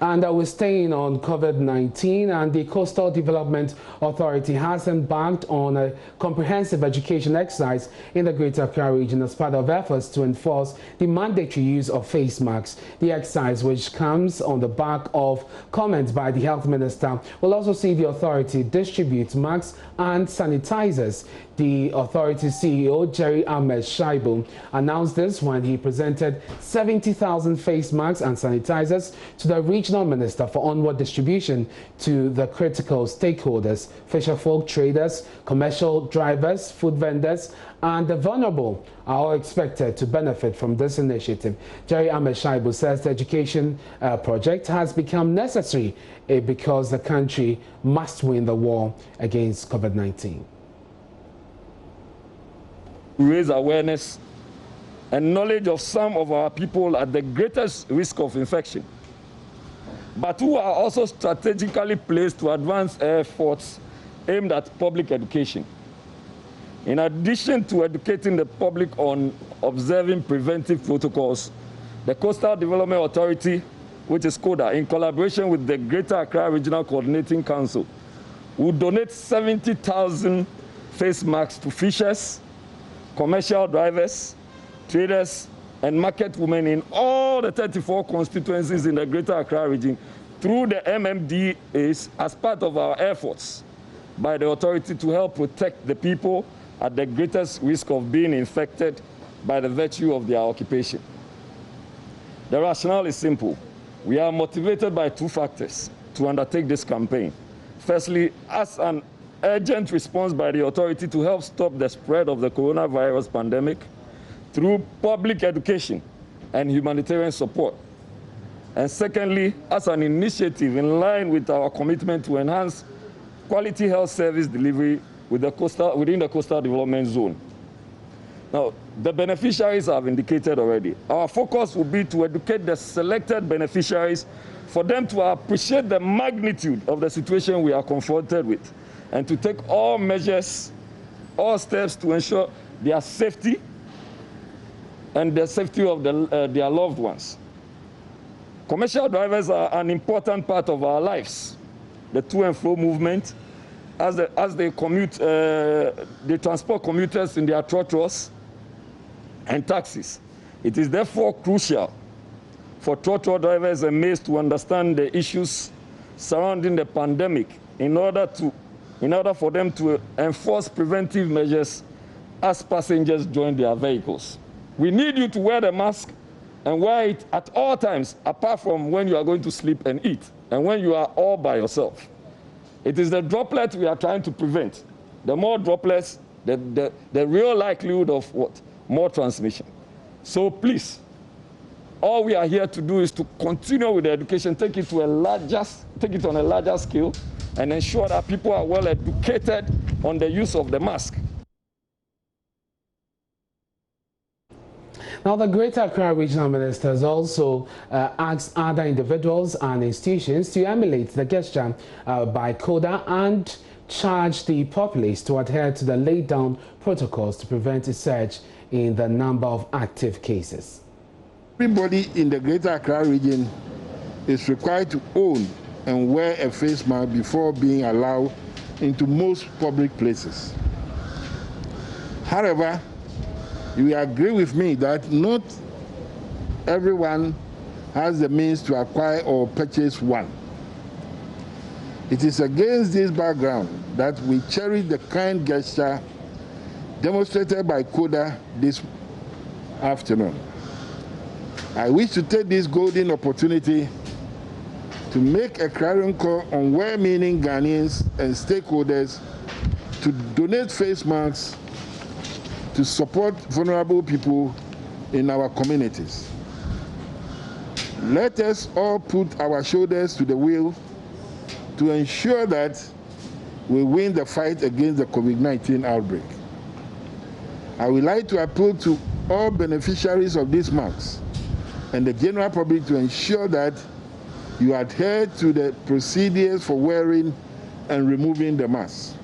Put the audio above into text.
And we're staying on COVID-19, and the Coastal Development Authority has embarked on a comprehensive education exercise in the Greater Accra region as part of efforts to enforce the mandatory use of face masks. The exercise, which comes on the back of comments by the Health Minister, will also see the authority distribute masks and sanitizers. The authority CEO, Jerry Ahmed Shaibu, announced this when he presented 70,000 face masks and sanitizers to the regional minister for onward distribution to the critical stakeholders. Fisherfolk, traders, commercial drivers, food vendors, and the vulnerable are all expected to benefit from this initiative. Jerry Ahmed Shaibu says the education project has become necessary because the country must win the war against COVID-19. Raise awareness and knowledge of some of our people at the greatest risk of infection, but who are also strategically placed to advance efforts aimed at public education. In addition to educating the public on observing preventive protocols, the Coastal Development Authority, which is CODA, in collaboration with the Greater Accra Regional Coordinating Council, will donate 70,000 face masks to fishers, commercial drivers, traders, and market women in all the 34 constituencies in the Greater Accra region through the MMDAs as part of our efforts by the authority to help protect the people at the greatest risk of being infected by the virtue of their occupation. The rationale is simple. We are motivated by two factors to undertake this campaign. Firstly, as an urgent response by the authority to help stop the spread of the coronavirus pandemic through public education and humanitarian support. And secondly, as an initiative in line with our commitment to enhance quality health service delivery within the Coastal Development Zone. Now, the beneficiaries have indicated already. Our focus will be to educate the selected beneficiaries for them to appreciate the magnitude of the situation we are confronted with, and to take all measures, all steps to ensure their safety and the safety of their loved ones. Commercial drivers are an important part of our lives. The to and fro movement, as they commute, they transport commuters in their trotros and taxis. It is therefore crucial for trotro drivers and maids to understand the issues surrounding the pandemic in order for them to enforce preventive measures as passengers join their vehicles. We need you to wear the mask and wear it at all times, apart from when you are going to sleep and eat, and when you are all by yourself. It is the droplets we are trying to prevent. The more droplets, the real likelihood of what? More transmission. So please, all we are here to do is to continue with the education, take it on a larger scale, and ensure that people are well educated on the use of the mask. Now, the Greater Accra Regional Minister has also asked other individuals and institutions to emulate the gesture by CODA and charge the populace to adhere to the laid down protocols to prevent a surge in the number of active cases. Everybody in the Greater Accra region is required to own and wear a face mask before being allowed into most public places. However, you will agree with me that not everyone has the means to acquire or purchase one. It is against this background that we cherish the kind gesture demonstrated by CODA this afternoon. I wish to take this golden opportunity to make a clarion call on well-meaning Ghanaians and stakeholders to donate face masks to support vulnerable people in our communities. Let us all put our shoulders to the wheel to ensure that we win the fight against the COVID-19 outbreak. I would like to appeal to all beneficiaries of these masks and the general public to ensure that you adhere to the procedures for wearing and removing the mask.